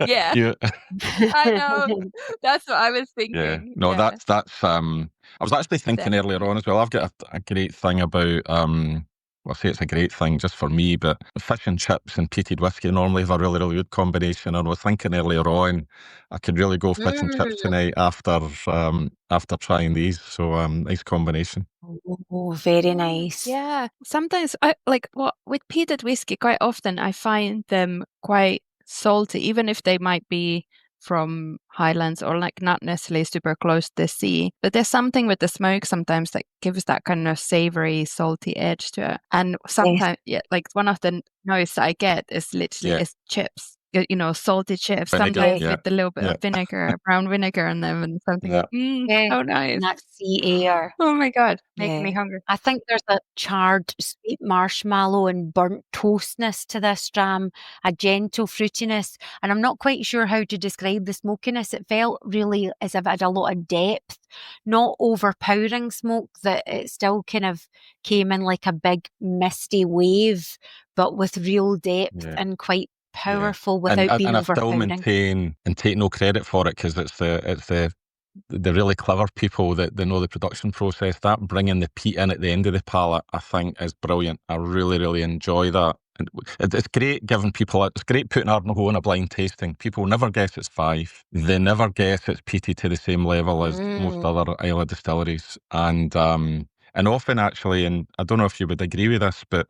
Yeah. I know. That's what I was thinking. Yeah. No, that's I was actually thinking earlier on as well. I've got a great thing about well, I say it's a great thing just for me, but fish and chips and peated whiskey normally have a really, really good combination. And I was thinking earlier on, I could really go fish and chips tonight after trying these. So nice combination. Oh, very nice. Yeah. Sometimes with peated whiskey, quite often I find them quite salty, even if they might be from highlands or not necessarily super close to the sea, but there's something with the smoke sometimes that gives that kind of savory, salty edge to it. And sometimes, one of the notes that I get is literally is chips. Salty chips, sometimes with a little bit of vinegar, brown vinegar in them and something. So nice. That sea air. Oh my God, making me hungry. I think there's a charred sweet marshmallow and burnt toastness to this dram, a gentle fruitiness, and I'm not quite sure how to describe the smokiness. It felt really as if it had a lot of depth, not overpowering smoke, that it still kind of came in like a big misty wave, but with real depth and quite powerful without being overpowering. And I still maintain and take no credit for it because it's the really clever people that they know the production process. That bringing the peat in at the end of the palate, I think, is brilliant. I really, really enjoy that. And it's great giving people. It's great putting Arndahoe in a blind tasting. People never guess it's 5. They never guess it's peated to the same level as most other Islay distilleries. And often actually, and I don't know if you would agree with this, but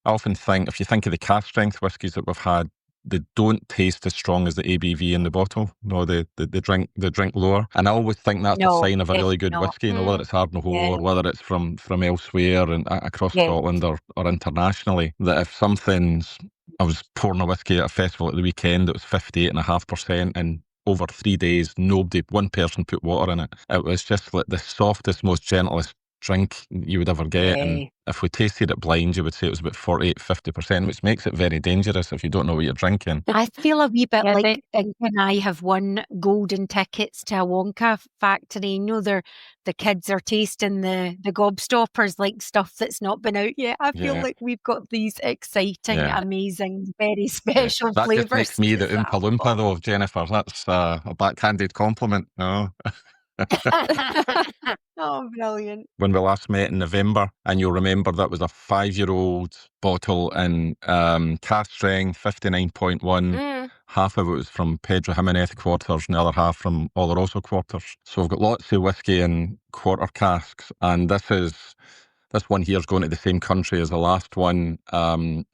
I often think if you think of the cask strength whiskies that we've had, they don't taste as strong as the ABV in the bottle. No, they drink lower. And I always think that's a sign of a really good whiskey, whether it's Ardnahoe or whether it's from elsewhere and across Scotland or internationally, that if something's... I was pouring a whiskey at a festival at the weekend, it was 58.5%, and over 3 days, one person put water in it. It was just like the softest, most gentlest drink you would ever get. And if we tasted it blind, you would say it was about 48-50%, which makes it very dangerous if you don't know what you're drinking. I feel a wee bit like Inka and I have won golden tickets to a Wonka factory. The kids are tasting the gobstoppers, like stuff that's not been out yet. I feel like we've got these exciting, amazing, very special flavours. That just makes me the Oompa Loompa though, Jennifer. That's a backhanded compliment. No. Oh, brilliant. When we last met in November, and you'll remember that was a 5-year-old bottle in cask strength, 59.1. Half of it was from Pedro Jimenez quarters and the other half from Oloroso quarters. So we've got lots of whiskey in quarter casks, and this is This one here is going to the same country as the last one.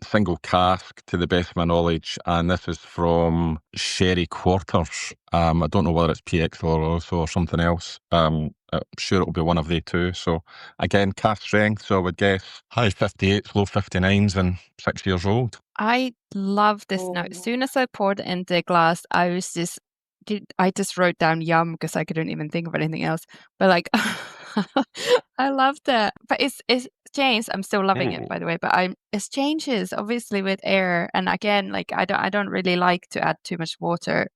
Single cask to the best of my knowledge. And this is from Sherry Quarters. I don't know whether it's PX or something else. I'm sure it'll be one of the two. So again, cask strength. So I would guess high 58s, low 59s and 6 years old. I love this note. As soon as I poured it into the glass, I just wrote down yum because I couldn't even think of anything else. But like, I loved it. But it's changed. I'm still loving it, by the way. But it changes obviously with air. And again, like I don't really like to add too much water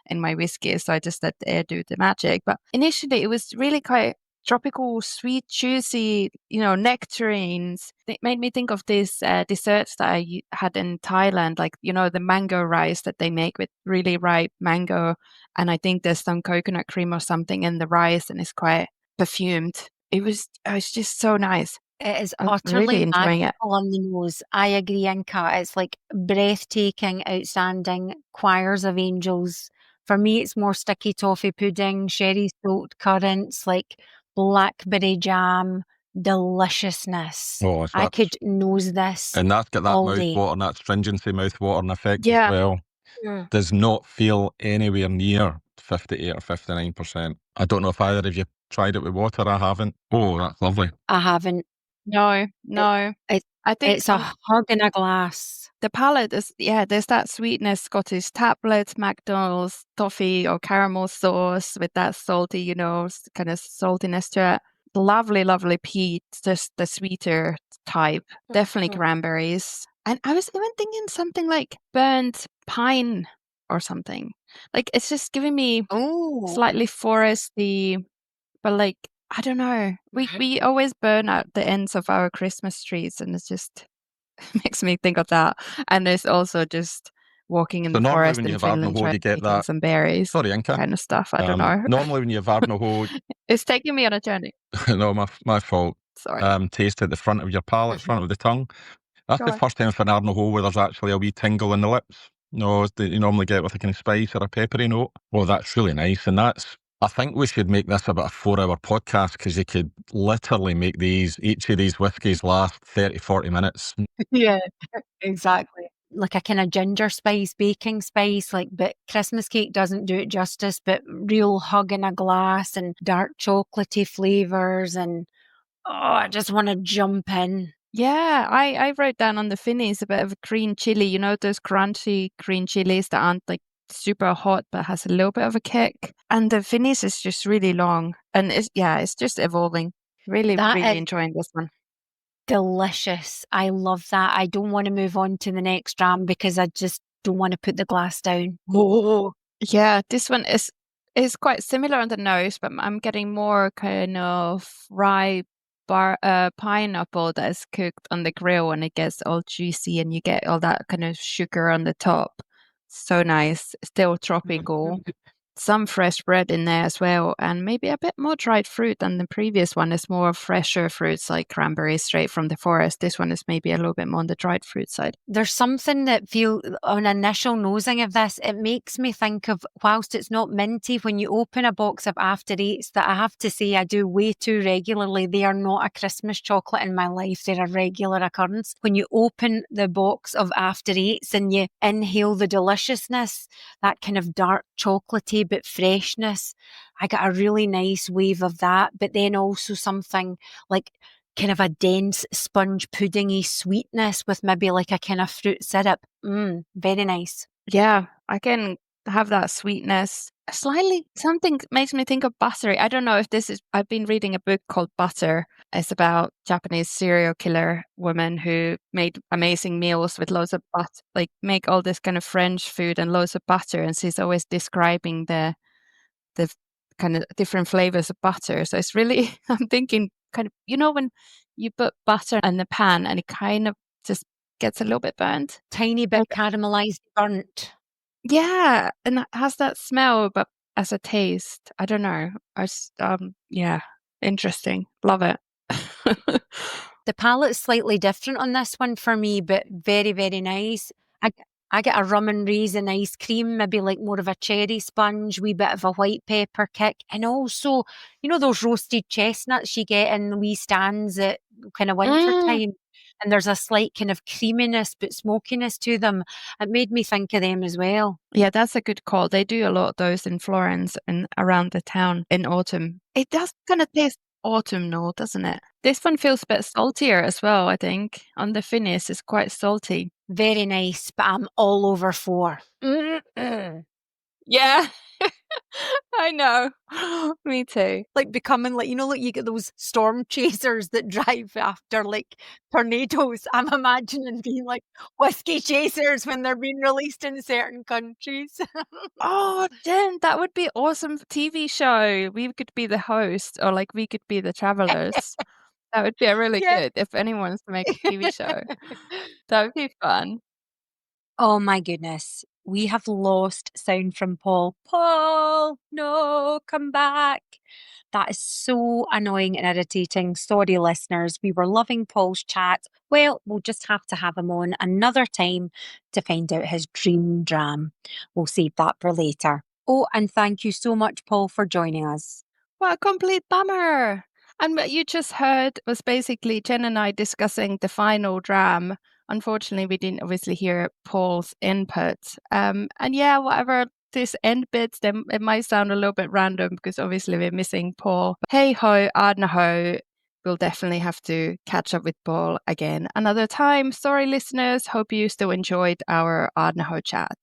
in my whiskey, so I just let the air do the magic. But initially, it was really quite tropical, sweet, juicy, nectarines. It made me think of these desserts that I had in Thailand, like, the mango rice that they make with really ripe mango. And I think there's some coconut cream or something in the rice and it's quite perfumed. It was just so nice. It is I'm utterly really enjoying it. magical on the nose. I agree, Inka. It's like breathtaking, outstanding, choirs of angels. For me, it's more sticky toffee pudding, sherry soaked currants, like blackberry jam, deliciousness. Oh, I could nose this. And that's got that all day. mouthwater, that stringency mouthwatering effect Yeah. as well. Mm. Does not feel anywhere near 58 or 59%. I don't know if either of you tried it with water. I haven't. Oh, that's lovely. I haven't. No. I think It's a hug in a glass. the palate is, there's that sweetness, Scottish tablets, McDonald's toffee or caramel sauce with that salty, kind of saltiness to it. Lovely, lovely peat, just the sweeter type. Definitely cranberries. And I was even thinking something like burnt pine or something. Like it's just giving me slightly foresty, but like, I don't know. We always burn out the ends of our Christmas trees and it's just makes me think of that. And there's also just walking in So the normally forest when you in have Finland Ardnahoe, trying you to get that. some berries. Sorry, Inka. Kind of stuff. I don't know. Normally when you have Ardnahoe, It's taking me on a journey. no, my fault. Sorry. Taste at the front of your palate, front of the tongue. That's the first time for an Ardnahoe where there's actually a wee tingle in the lips. No, that you normally get with a kind of spice or a peppery note. Oh, that's really nice. And I think we should make this about a 4-hour podcast because you could literally make each of these whiskies last 30, 40 minutes. Yeah, exactly. Like a kind of ginger spice, baking spice, but Christmas cake doesn't do it justice, but real hug in a glass and dark chocolatey flavours and I just want to jump in. Yeah, I wrote down on the finish a bit of green chili, those crunchy green chilies that aren't like super hot but has a little bit of a kick. And the finish is just really long and it's just evolving. Really enjoying this one. Delicious. I love that. I don't want to move on to the next dram because I just don't want to put the glass down. Oh, yeah, this one is quite similar on the nose, but I'm getting more kind of ripe pineapple that is cooked on the grill and it gets all juicy and you get all that kind of sugar on the top. So nice. Still tropical. Some fresh bread in there as well, and maybe a bit more dried fruit than the previous one. Is more fresher fruits like cranberries straight from the forest. This one is maybe a little bit more on the dried fruit side. There's something that on initial nosing of this, it makes me think of, whilst it's not minty, when you open a box of After Eights that I have to say I do way too regularly. They are not a Christmas chocolate in my life. They're a regular occurrence. When you open the box of After Eights and you inhale the deliciousness, that kind of dark chocolatey but freshness, I got a really nice wave of that, but then also something like kind of a dense sponge puddingy sweetness with maybe like a kind of fruit syrup. Very nice. Yeah, I can have that sweetness. Slightly, something makes me think of buttery. I don't know if this is, I've been reading a book called Butter. It's about Japanese serial killer woman who made amazing meals with loads of butter, like make all this kind of French food and loads of butter. And she's always describing the kind of different flavors of butter. So it's really, I'm thinking kind of, when you put butter in the pan and it kind of just gets a little bit burnt. Tiny bit caramelized, burnt. Yeah, and it has that smell, but as a taste, I don't know. Yeah, interesting. Love it. The palate's slightly different on this one for me, but very, very nice. I get a rum and raisin ice cream, maybe like more of a cherry sponge, wee bit of a white pepper kick, and also, those roasted chestnuts you get in the wee stands at kind of winter time. And there's a slight kind of creaminess but smokiness to them. It made me think of them as well. Yeah, that's a good call. They do a lot of those in Florence and around the town in autumn. It does kind of taste autumnal, doesn't it? This one feels a bit saltier as well, I think. On the finish, it's quite salty. Very nice, but I'm all over 4. Yeah, I know. Me too. Like becoming like, like you get those storm chasers that drive after like tornadoes. I'm imagining being like whiskey chasers when they're being released in certain countries. Oh, Jen, that would be awesome TV show. We could be the host, or like we could be the travelers. That would be really Yeah. good if anyone wants to make a TV show. That would be fun. Oh my goodness. We have lost sound from Paul. Paul, no, come back. That is so annoying and irritating. Sorry, listeners. We were loving Paul's chat. Well, we'll just have to have him on another time to find out his dream dram. We'll save that for later. Oh, and thank you so much, Paul, for joining us. What a complete bummer. And what you just heard was basically Jen and I discussing the final dram. Unfortunately, we didn't obviously hear Paul's input. And yeah, whatever this end bits, then it might sound a little bit random because obviously we're missing Paul. But hey ho, Ardnahoe. We'll definitely have to catch up with Paul again another time. Sorry, listeners. Hope you still enjoyed our Ardnahoe chat.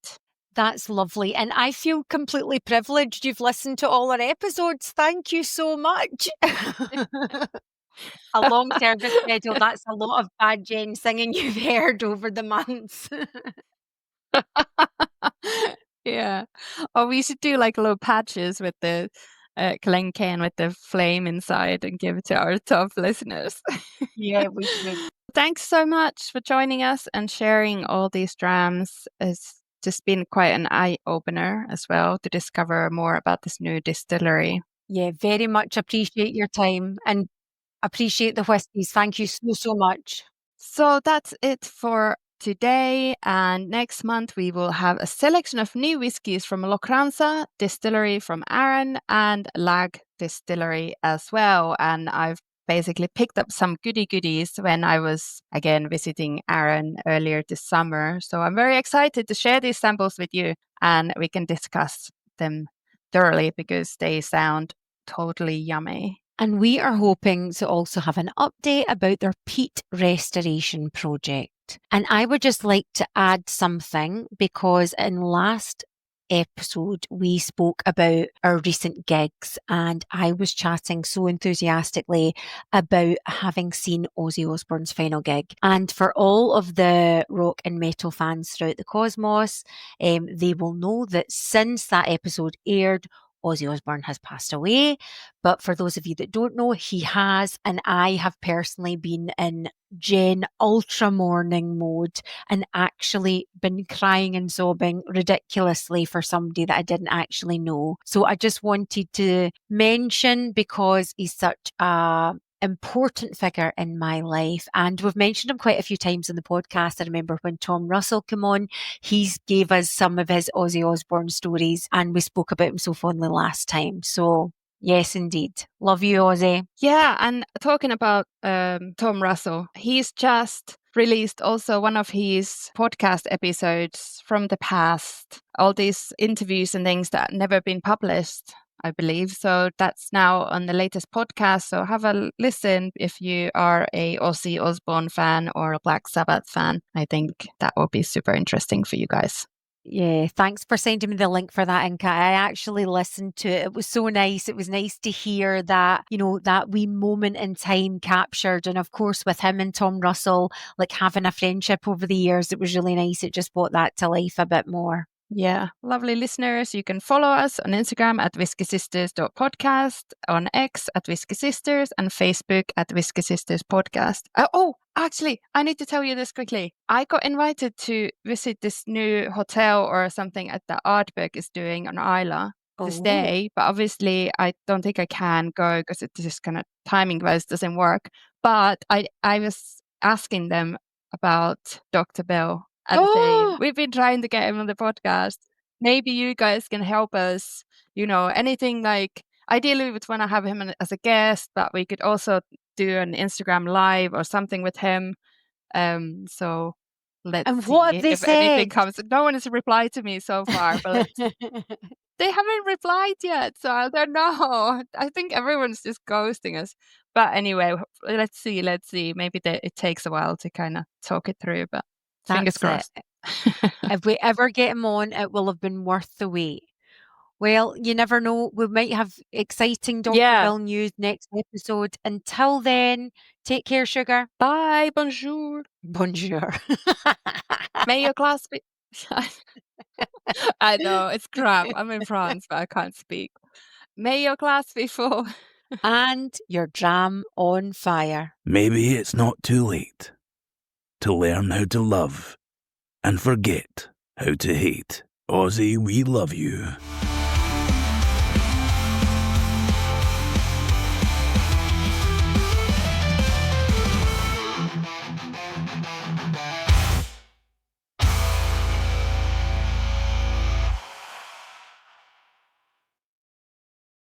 That's lovely. And I feel completely privileged you've listened to all our episodes. Thank you so much. A long service schedule. That's a lot of bad Jen singing you've heard over the months. Yeah. Or we should do like little patches with the Glen can with the flame inside and give it to our top listeners. Yeah, we should. Thanks so much for joining us and sharing all these drams. It's just been quite an eye-opener as well to discover more about this new distillery. Yeah, very much appreciate your time and appreciate the whiskies. Thank you so, so much. So that's it for today. And next month, we will have a selection of new whiskies from Lochranza Distillery from Arran and Lag Distillery as well. And I've basically picked up some goodies when I was again visiting Arran earlier this summer. So I'm very excited to share these samples with you and we can discuss them thoroughly because they sound totally yummy. And we are hoping to also have an update about their peat restoration project. And I would just like to add something because in last episode, we spoke about our recent gigs and I was chatting so enthusiastically about having seen Ozzy Osbourne's final gig. And for all of the rock and metal fans throughout the cosmos, they will know that since that episode aired, Ozzy Osbourne has passed away. But for those of you that don't know, he has, and I have personally been in Jen ultra mourning mode and actually been crying and sobbing ridiculously for somebody that I didn't actually know. So I just wanted to mention because he's such a important figure in my life. And we've mentioned him quite a few times in the podcast. I remember when Tom Russell came on, he gave us some of his Ozzy Osbourne stories and we spoke about him so fondly last time. So yes, indeed. Love you, Ozzy. Yeah, and talking about Tom Russell, he's just released also one of his podcast episodes from the past, all these interviews and things that never been published, I believe. So that's now on the latest podcast. So have a listen if you are a Ozzy Osbourne fan or a Black Sabbath fan. I think that will be super interesting for you guys. Yeah, thanks for sending me the link for that, Inka. I actually listened to it. It was so nice. It was nice to hear that, that wee moment in time captured. And of course, with him and Tom Russell, like having a friendship over the years, it was really nice. It just brought that to life a bit more. Yeah, lovely listeners. You can follow us on Instagram at whiskysisters.podcast, on X at Whisky Sisters, and Facebook at Whisky Sisters Podcast. Actually, I need to tell you this quickly. I got invited to visit this new hotel or something at the Ardbeg is doing on Islay to stay, but obviously I don't think I can go because it just kind of timing-wise doesn't work. But I was asking them about Dr. Bell. And we've been trying to get him on the podcast. Maybe you guys can help us, anything like, ideally we would want to have him as a guest, but we could also do an Instagram live or something with him. So let's And see what have they if anything said? comes. No one has replied to me so far, but they haven't replied yet, so I don't know. I think everyone's just ghosting us. But anyway, let's see. Maybe it takes a while to kind of talk it through, but fingers That's crossed. If we ever get him on, it will have been worth the wait. Well, you never know. We might have exciting Dr. Yeah. Bill news next episode. Until then, take care, sugar. Bye. Bonjour. Bonjour. May your class be. I know, it's crap. I'm in France, but I can't speak. May your glass be full. And your dram on fire. Maybe it's not too late to learn how to love and forget how to hate. Aussie, we love you.